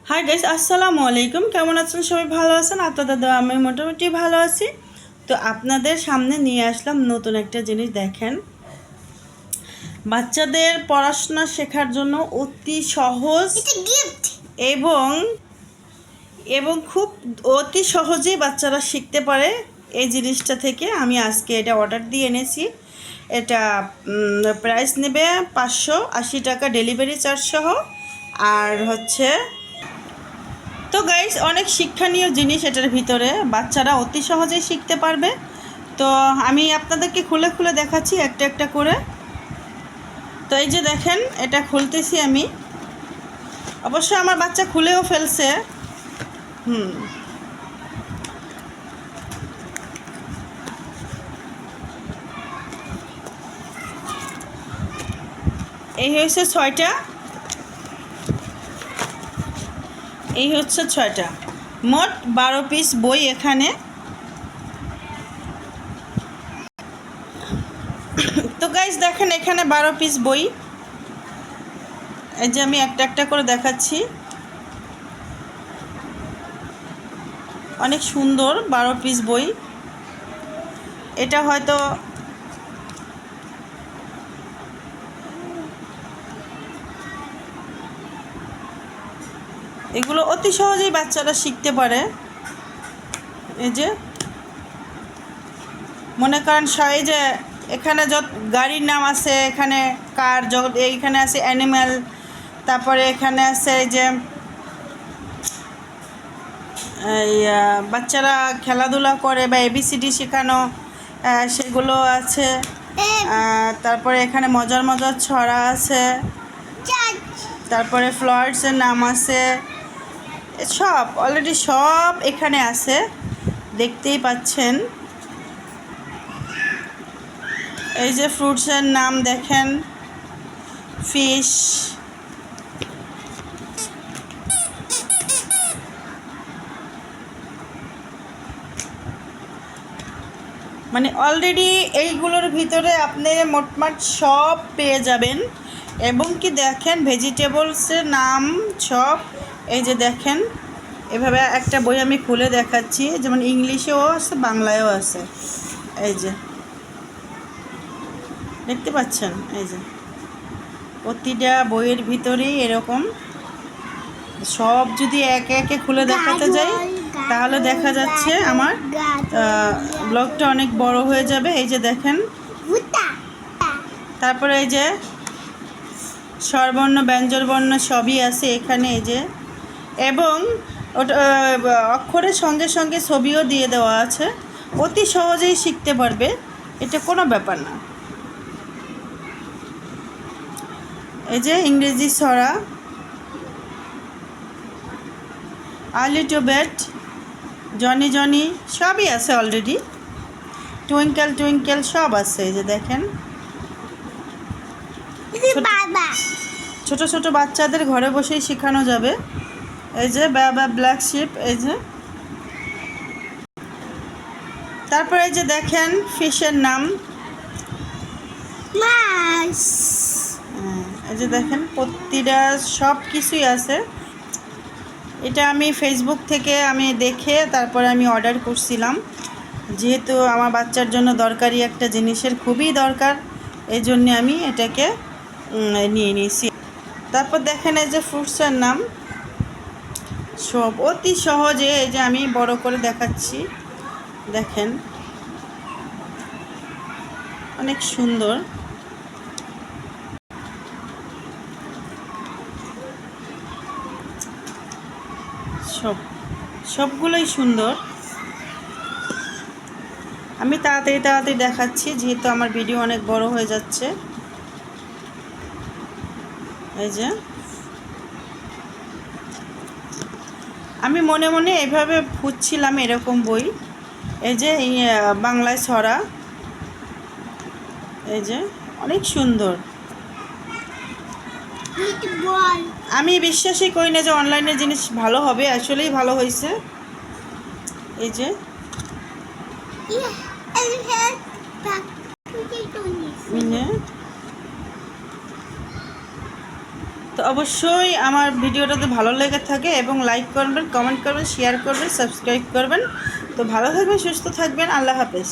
Hi guys, আসসালামু আলাইকুম। কেমন আছেন সবাই? ভালো আছেন? আপনাদের দোয়া আমি মোটামুটি ভালো আছি। তো আপনাদের সামনে নিয়ে আসলাম নতুন একটা জিনিস। দেখেন, বাচ্চাদের পড়াশোনা শেখার জন্য অতি সহজ এবং এবং খুব অতি সহজেই বাচ্চারা শিখতে পারে এই জিনিসটা থেকে আমি আজকে এটা অর্ডার দিয়ে এনেছি। এটা প্রাইস নেবে 580 টাকা ডেলিভারি চার্জ সহ। আর হচ্ছে তো গাইস, অনেক শিক্ষণীয় জিনিস এটার ভিতরে, বাচ্চারা অতি সহজেই শিখতে পারবে। তো আমি আপনাদেরকে খুলে খুলে দেখাচ্ছি একটা একটা করে। তো এই যে দেখেন, এটা খুলতেছি আমি। অবশ্য আমার বাচ্চা খুলেও ফেলছে। এই হচ্ছে 6টা, এই হচ্ছে 6টা, মোট 12 পিস বই এখানে। তো গাইস দেখেন, এখানে 12 পিস বই। এই যে আমি একটা একটা করে দেখাচ্ছি। অনেক সুন্দর 12 পিস বই। এটা হয়তো এগুলো অতি সহজেই বাচ্চারা শিখতে পারে। এই যে মনে করেন, এই যে এখানে যত গাড়ির নাম আছে, এখানে কার জগৎ, এইখানে আছে অ্যানিম্যাল, তারপরে এখানে আছে এই যে এই বাচ্চারা খেলাধুলা করে বা এবিসিডি শেখানো, সেগুলো আছে। তারপরে এখানে মজার মজার ছড়া আছে, তারপরে ফ্লাওয়ার্সের নাম আছে। সব অলরেডি সব এখানে আছে, দেখতেই পাচ্ছেন। এই যে ফ্রুটসের নাম দেখেন, ফিশ, মানে অলরেডি এইগুলোর ভিতরে আপনি মোটমাট সব পেয়ে যাবেন। এবং কি দেখেন, ভেজিটেবলসের নাম সব। এই যে দেখেন, এভাবে একটা বই আমি খুলে দেখাচ্ছি, যেমন ইংলিশেও আছে, বাংলায়ও আছে। এই যে দেখতে পাচ্ছেন, এই যে প্রতিটা বইয়ের ভিতরেই এরকম সব। যদি একে একে খুলে দেখাতে যাই তাহলে দেখা যাচ্ছে আমার ব্লগটা অনেক বড় হয়ে যাবে। এই যে দেখেন, তারপরে এই যে স্বরবর্ণ ব্যঞ্জনবর্ণ সবই আছে এখানে। এই যে, এবং ওটা অক্ষরের সঙ্গে সঙ্গে ছবিও দিয়ে দেওয়া আছে। অতি সহজেই শিখতে পারবে, এটা কোনো ব্যাপার না। এই যে ইংরেজি ছড়া, early to bed, Johnny Johnny সবই আছে অলরেডি। টুইঙ্কেল টুইঙ্কেল সব আছে। এই যে দেখেন, ছোট ছোট বাচ্চাদের ঘরে বসেই শেখানো যাবে। এই যে বাবা ব্ল্যাক শিপ। এই যে তারপরে এই যে দেখেন, ফিশের নাম। এই যে দেখেন, প্রতিটা সব কিছুই আছে। এটা আমি ফেসবুক থেকে আমি দেখে তারপরে আমি অর্ডার করছিলাম, যেহেতু আমার বাচ্চার জন্য দরকারি একটা জিনিসের খুবই দরকার, এই জন্যে আমি এটাকে নিয়ে নিয়েছি। তারপর দেখেন, এই যে ফ্রুটসের নাম সব অতি সহজে। এই যে আমি বড় করে দেখাচ্ছি, দেখেন অনেক সুন্দর। সবগুলোই সুন্দর। আমি তাড়াতাড়ি তাড়াতাড়ি দেখাচ্ছি, যেহেতু আমার ভিডিও অনেক বড় হয়ে যাচ্ছে। এই যে আমি মনে মনে এভাবে খুঁজছিলাম এরকম বই। এই যে বাংলায় ছড়া, এই যে অনেক সুন্দর। আমি বিশ্বাসই করি না যে অনলাইনের জিনিস ভালো হবে, আসলেই ভালো হয়েছে। এই যে তো অবশ্যই আমার ভিডিওটা যদি ভালো লেগে থাকে এবং লাইক করবেন, কমেন্ট করবেন, শেয়ার করবেন, সাবস্ক্রাইব করবেন। তো ভালো থাকবেন, সুস্থ থাকবেন, আল্লাহ হাফেজ।